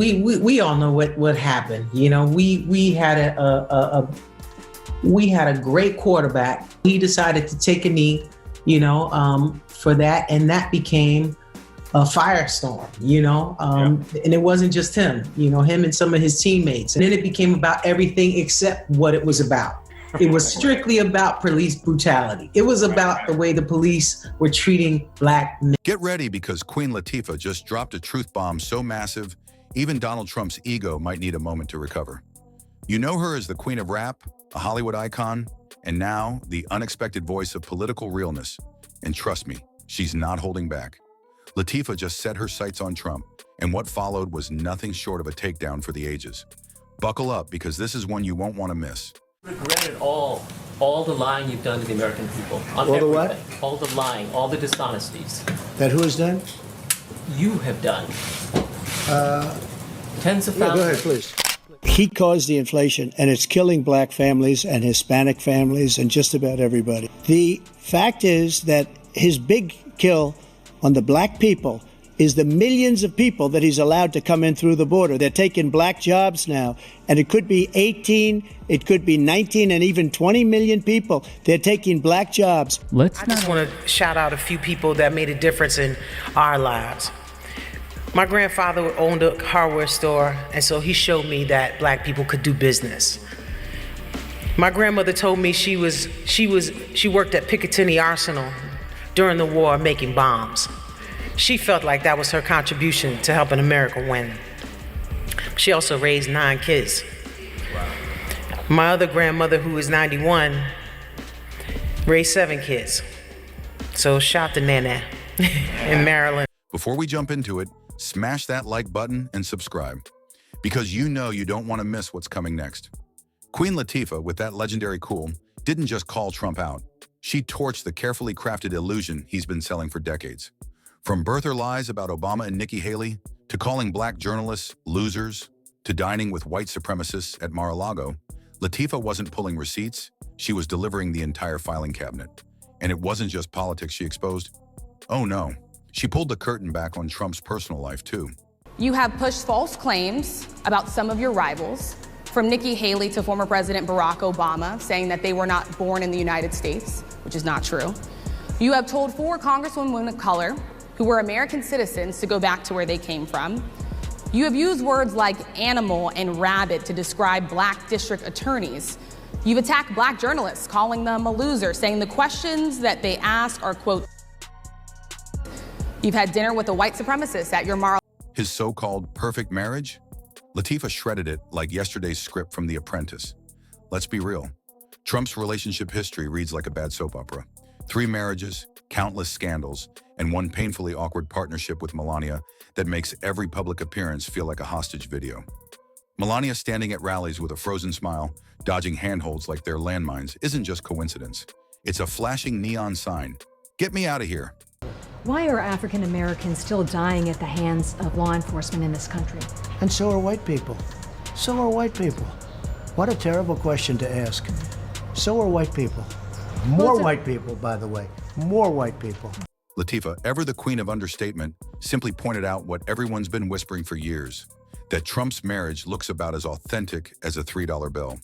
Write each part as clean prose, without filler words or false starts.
We all know what happened. You know, we had a great quarterback. He decided to take a knee, for that, and that became a firestorm, and it wasn't just him, him and some of his teammates. And then it became about everything except what it was about. It was strictly about police brutality. It was about the way the police were treating Black men. Get ready, because Queen Latifah just dropped a truth bomb so massive, even Donald Trump's ego might need a moment to recover. You know her as the Queen of Rap, a Hollywood icon, and now the unexpected voice of political realness. And trust me, she's not holding back. Latifah just set her sights on Trump, and what followed was nothing short of a takedown for the ages. Buckle up, because this is one you won't want to miss. Regretted all the lying you've done to the American people. On all everything. The what? All the lying, all the dishonesties. That who has done? You have done. Tens of thousands. Go ahead, please. He caused the inflation, and it's killing Black families and Hispanic families and just about everybody. The fact is that his big kill on the Black people is the millions of people that he's allowed to come in through the border. They're taking Black jobs now, and it could be 18, it could be 19, and even 20 million people. They're taking Black jobs. I just want to shout out a few people that made a difference in our lives. My grandfather owned a hardware store, and so he showed me that Black people could do business. My grandmother told me she worked at Picatinny Arsenal during the war making bombs. She felt like that was her contribution to helping America win. She also raised 9 kids. My other grandmother, who is 91, raised 7 kids. So shout to Nana in Maryland. Before we jump into it, smash that like button and subscribe, because you know you don't want to miss what's coming next. Queen Latifah, with that legendary cool, didn't just call Trump out. She torched the carefully crafted illusion he's been selling for decades. From birther lies about Obama and Nikki Haley, to calling Black journalists losers, to dining with white supremacists at Mar-a-Lago, Latifah wasn't pulling receipts, she was delivering the entire filing cabinet. And it wasn't just politics she exposed. Oh no, she pulled the curtain back on Trump's personal life too. You have pushed false claims about some of your rivals, from Nikki Haley to former President Barack Obama, saying that they were not born in the United States, which is not true. You have told 4 congresswomen of color who were American citizens to go back to where they came from. You have used words like animal and rabid to describe Black district attorneys. You've attacked Black journalists, calling them a loser, saying the questions that they ask are, quote. You've had dinner with a white supremacist at your Mar-a-Lago. His so-called perfect marriage? Latifah shredded it like yesterday's script from The Apprentice. Let's be real. Trump's relationship history reads like a bad soap opera. 3 marriages, countless scandals, and one painfully awkward partnership with Melania that makes every public appearance feel like a hostage video. Melania standing at rallies with a frozen smile, dodging handholds like they're landmines, isn't just coincidence. It's a flashing neon sign. Get me out of here. Why are African Americans still dying at the hands of law enforcement in this country? And so are white people. So are white people. What a terrible question to ask. So are white people. More white people, by the way. More white people. Latifah, ever the queen of understatement, simply pointed out what everyone's been whispering for years, that Trump's marriage looks about as authentic as a $3 bill.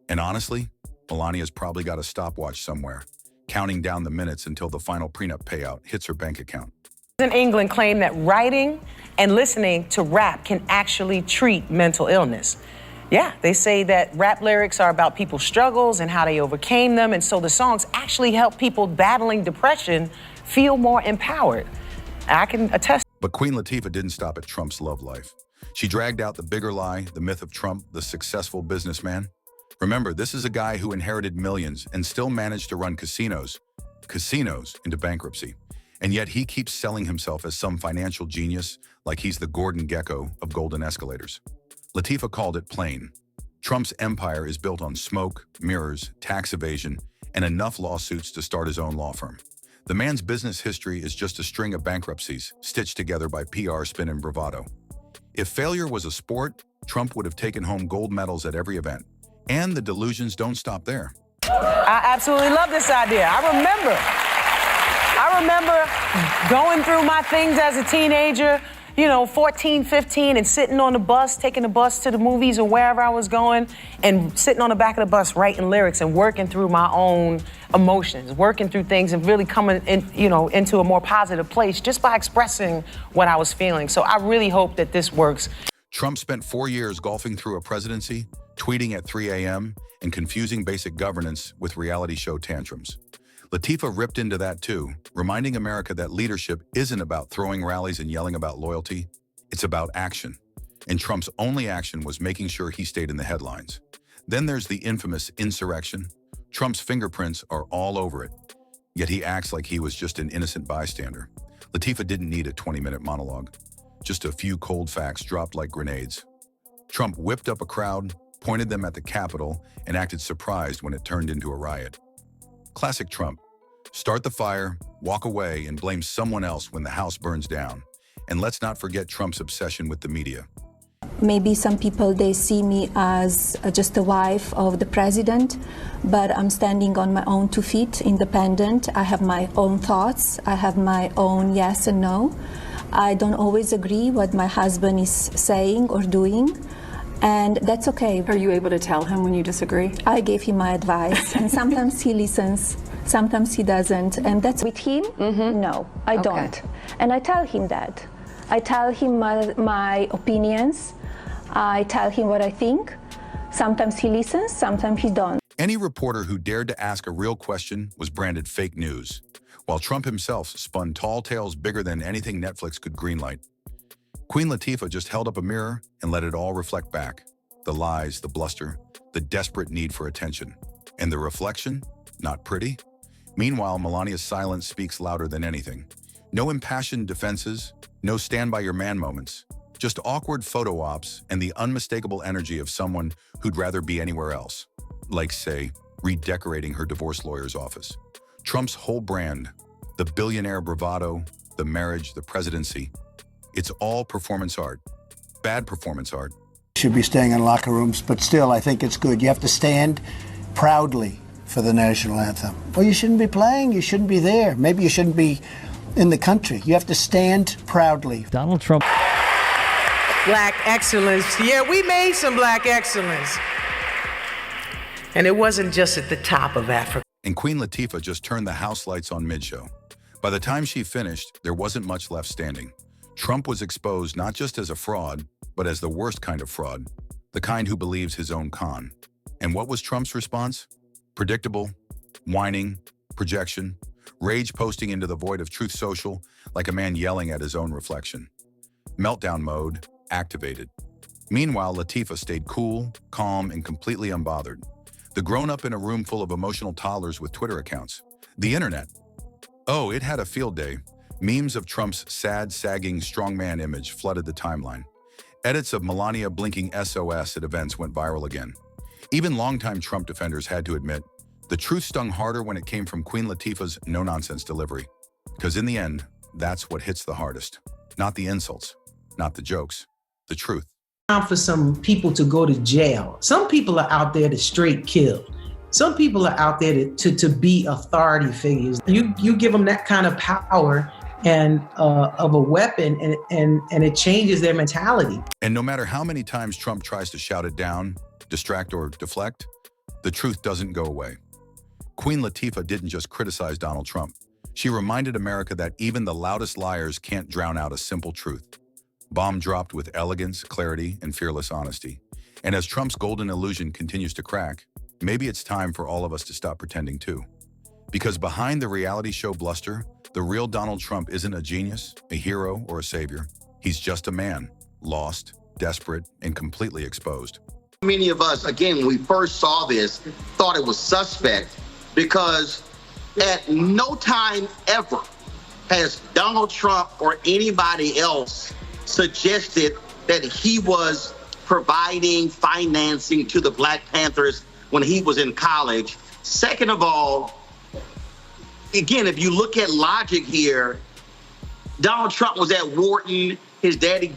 And honestly, Melania's probably got a stopwatch somewhere, counting down the minutes until the final prenup payout hits her bank account. In England claim that writing and listening to rap can actually treat mental illness. Yeah, they say that rap lyrics are about people's struggles and how they overcame them, and so the songs actually help people battling depression feel more empowered. I can attest. But Queen Latifah didn't stop at Trump's love life. She dragged out the bigger lie, the myth of Trump, the successful businessman. Remember, this is a guy who inherited millions and still managed to run casinos into bankruptcy. And yet he keeps selling himself as some financial genius, like he's the Gordon Gekko of golden escalators. Latifah called it plain. Trump's empire is built on smoke, mirrors, tax evasion, and enough lawsuits to start his own law firm. The man's business history is just a string of bankruptcies stitched together by PR spin and bravado. If failure was a sport, Trump would have taken home gold medals at every event. And the delusions don't stop there. I absolutely love this idea. I remember going through my things as a teenager, 14, 15 and sitting on the bus, taking the bus to the movies or wherever I was going, and sitting on the back of the bus writing lyrics and working through my own emotions, working through things and really coming in, into a more positive place just by expressing what I was feeling. So I really hope that this works. Trump spent 4 years golfing through a presidency, tweeting at 3 a.m., and confusing basic governance with reality show tantrums. Latifah ripped into that too, reminding America that leadership isn't about throwing rallies and yelling about loyalty. It's about action. And Trump's only action was making sure he stayed in the headlines. Then there's the infamous insurrection. Trump's fingerprints are all over it, yet he acts like he was just an innocent bystander. Latifah didn't need a 20-minute monologue, just a few cold facts dropped like grenades. Trump whipped up a crowd, pointed them at the Capitol, and acted surprised when it turned into a riot. Classic Trump. Start the fire, walk away, and blame someone else when the house burns down. And let's not forget Trump's obsession with the media. Maybe some people, they see me as just a wife of the president, but I'm standing on my own 2 feet, independent. I have my own thoughts. I have my own yes and no. I don't always agree what my husband is saying or doing, and that's okay. Are you able to tell him when you disagree? I gave him my advice, and sometimes he listens, sometimes he doesn't, and that's with him. No, I don't. And I tell him that. I tell him my opinions. I tell him what I think. Sometimes he listens, sometimes he don't. Any reporter who dared to ask a real question was branded fake news, while Trump himself spun tall tales bigger than anything Netflix could greenlight. Queen Latifah just held up a mirror and let it all reflect back. The lies, the bluster, the desperate need for attention. And the reflection? Not pretty? Meanwhile, Melania's silence speaks louder than anything. No impassioned defenses, no stand-by-your-man moments, just awkward photo ops and the unmistakable energy of someone who'd rather be anywhere else. Like, say, redecorating her divorce lawyer's office. Trump's whole brand, the billionaire bravado, the marriage, the presidency, it's all performance art. Bad performance art. Should be staying in locker rooms, but still, I think it's good. You have to stand proudly for the national anthem. Well, you shouldn't be playing. You shouldn't be there. Maybe you shouldn't be in the country. You have to stand proudly. Donald Trump. Black excellence. Yeah, we made some black excellence. And it wasn't just at the top of Africa. And Queen Latifah just turned the house lights on mid-show. By the time she finished, there wasn't much left standing. Trump was exposed not just as a fraud, but as the worst kind of fraud, the kind who believes his own con. And what was Trump's response? Predictable, whining, projection, rage posting into the void of Truth Social like a man yelling at his own reflection. Meltdown mode activated. Meanwhile, Latifah stayed cool, calm, and completely unbothered. The grown-up in a room full of emotional toddlers with Twitter accounts. The internet. Oh, it had a field day. Memes of Trump's sad, sagging strongman image flooded the timeline. Edits of Melania blinking SOS at events went viral again. Even longtime Trump defenders had to admit, the truth stung harder when it came from Queen Latifah's no-nonsense delivery. Because in the end, that's what hits the hardest. Not the insults, not the jokes, the truth. For some people to go to jail. Some people are out there to straight kill. Some people are out there to be authority figures. You give them that kind of power and of a weapon, and it changes their mentality. And no matter how many times Trump tries to shout it down, distract or deflect, the truth doesn't go away. Queen Latifah didn't just criticize Donald Trump. She reminded America that even the loudest liars can't drown out a simple truth. Bomb dropped with elegance, clarity, and fearless honesty. And as Trump's golden illusion continues to crack, maybe it's time for all of us to stop pretending too. Because behind the reality show bluster, the real Donald Trump isn't a genius, a hero, or a savior. He's just a man, lost, desperate, and completely exposed. Many of us, again, when we first saw this, thought it was suspect because at no time ever has Donald Trump or anybody else suggested that he was providing financing to the Black Panthers when he was in college. Second of all, again, if you look at logic here, Donald Trump was at Wharton. His daddy,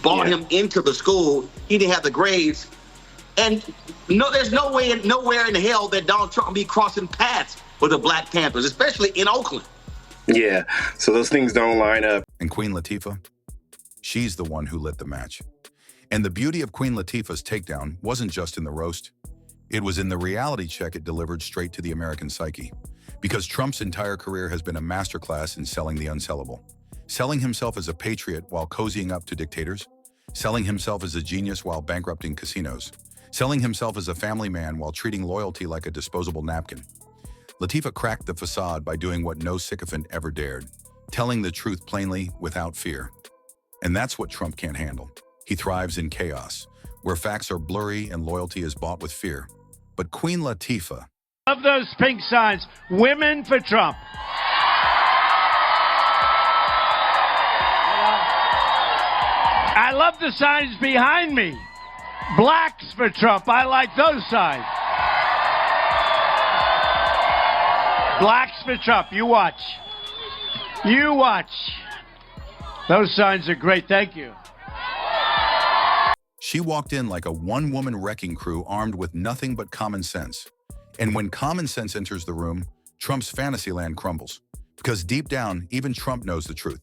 brought him into the school. He didn't have the grades. And there's nowhere in hell that Donald Trump would be crossing paths with the Black Panthers, especially in Oakland. Yeah, so those things don't line up. And Queen Latifah? She's the one who lit the match. And the beauty of Queen Latifah's takedown wasn't just in the roast. It was in the reality check it delivered straight to the American psyche. Because Trump's entire career has been a masterclass in selling the unsellable. Selling himself as a patriot while cozying up to dictators. Selling himself as a genius while bankrupting casinos. Selling himself as a family man while treating loyalty like a disposable napkin. Latifah cracked the facade by doing what no sycophant ever dared. Telling the truth plainly without fear. And that's what Trump can't handle. He thrives in chaos, where facts are blurry and loyalty is bought with fear. But Queen Latifah... Love those pink signs. Women for Trump. I love the signs behind me. Blacks for Trump. I like those signs. Blacks for Trump. You watch. You watch. Those signs are great. Thank you. She walked in like a one-woman wrecking crew armed with nothing but common sense. And when common sense enters the room, Trump's fantasyland crumbles. Because deep down, even Trump knows the truth.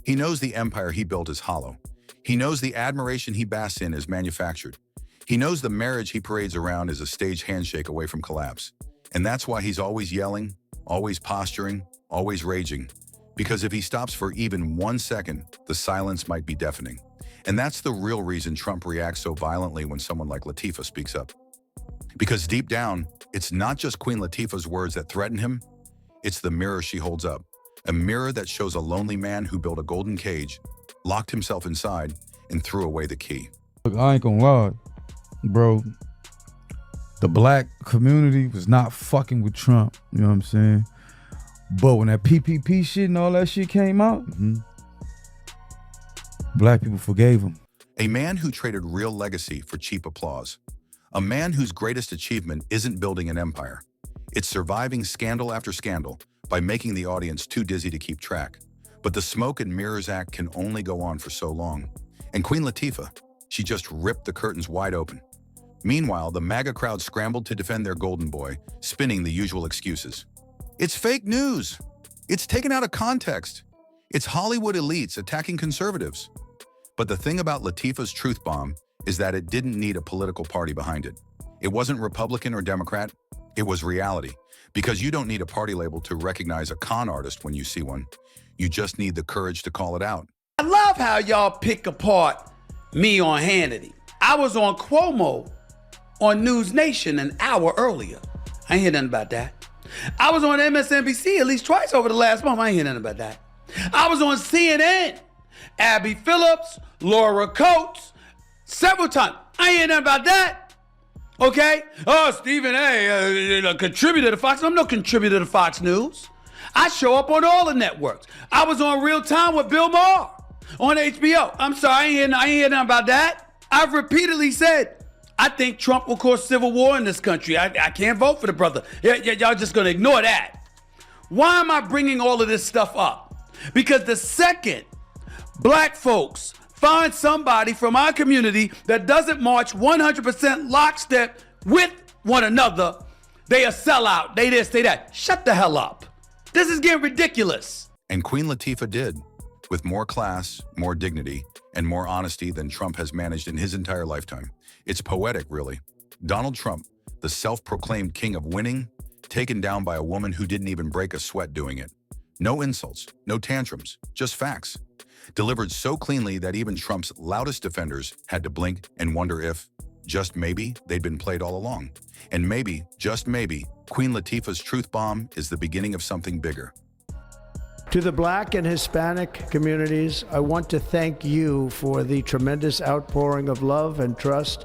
He knows the empire he built is hollow. He knows the admiration he basks in is manufactured. He knows the marriage he parades around is a staged handshake away from collapse. And that's why he's always yelling, always posturing, always raging. Because if he stops for even 1 second, the silence might be deafening. And that's the real reason Trump reacts so violently when someone like Latifah speaks up. Because deep down, it's not just Queen Latifah's words that threaten him, it's the mirror she holds up. A mirror that shows a lonely man who built a golden cage, locked himself inside, and threw away the key. Look, I ain't gonna lie, bro. The black community was not fucking with Trump, you know what I'm saying? But when that PPP shit and all that shit came out, black people forgave him. A man who traded real legacy for cheap applause. A man whose greatest achievement isn't building an empire. It's surviving scandal after scandal by making the audience too dizzy to keep track. But the smoke and mirrors act can only go on for so long. And Queen Latifah, she just ripped the curtains wide open. Meanwhile, the MAGA crowd scrambled to defend their golden boy, spinning the usual excuses. It's fake news. It's taken out of context. It's Hollywood elites attacking conservatives. But the thing about Latifah's truth bomb is that it didn't need a political party behind it. It wasn't Republican or Democrat. It was reality. Because you don't need a party label to recognize a con artist when you see one. You just need the courage to call it out. I love how y'all pick apart me on Hannity. I was on Cuomo on News Nation an hour earlier. I ain't hear nothing about that. I was on MSNBC at least twice over the last month. I ain't hear nothing about that. I was on CNN. Abby Phillips, Laura Coates, several times. I ain't hear nothing about that. Okay? Oh, Stephen A., contributor to Fox. I'm no contributor to Fox News. I show up on all the networks. I was on Real Time with Bill Maher on HBO. I'm sorry, I ain't hear nothing about that. I've repeatedly said, I think Trump will cause civil war in this country. I can't vote for the brother. Y'all just gonna ignore that. Why am I bringing all of this stuff up? Because the second black folks find somebody from our community that doesn't march 100% lockstep with one another, they a sellout, they this, they that. Shut the hell up. This is getting ridiculous. And Queen Latifah did, with more class, more dignity, and more honesty than Trump has managed in his entire lifetime. It's poetic, really. Donald Trump, the self-proclaimed king of winning, taken down by a woman who didn't even break a sweat doing it. No insults, no tantrums, just facts. Delivered so cleanly that even Trump's loudest defenders had to blink and wonder if, just maybe, they'd been played all along. And maybe, just maybe, Queen Latifah's truth bomb is the beginning of something bigger. To the Black and Hispanic communities, I want to thank you for the tremendous outpouring of love and trust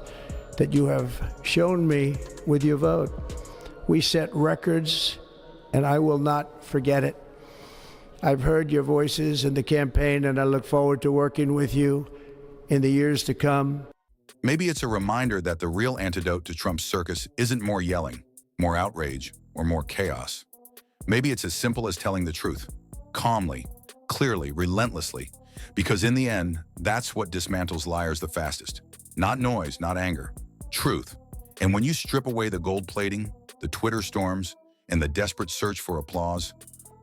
that you have shown me with your vote. We set records, and I will not forget it. I've heard your voices in the campaign, and I look forward to working with you in the years to come. Maybe it's a reminder that the real antidote to Trump's circus isn't more yelling, more outrage, or more chaos. Maybe it's as simple as telling the truth. Calmly, clearly, relentlessly, because in the end, that's what dismantles liars the fastest. Not noise, not anger, truth. And when you strip away the gold plating, the Twitter storms, and the desperate search for applause,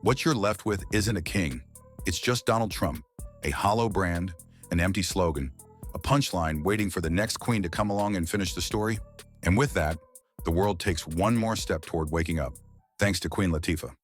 what you're left with isn't a king. It's just Donald Trump, A hollow brand, an empty slogan, a punchline waiting for the next queen to come along and finish the story. And with that, the world takes one more step toward waking up, thanks to Queen Latifah.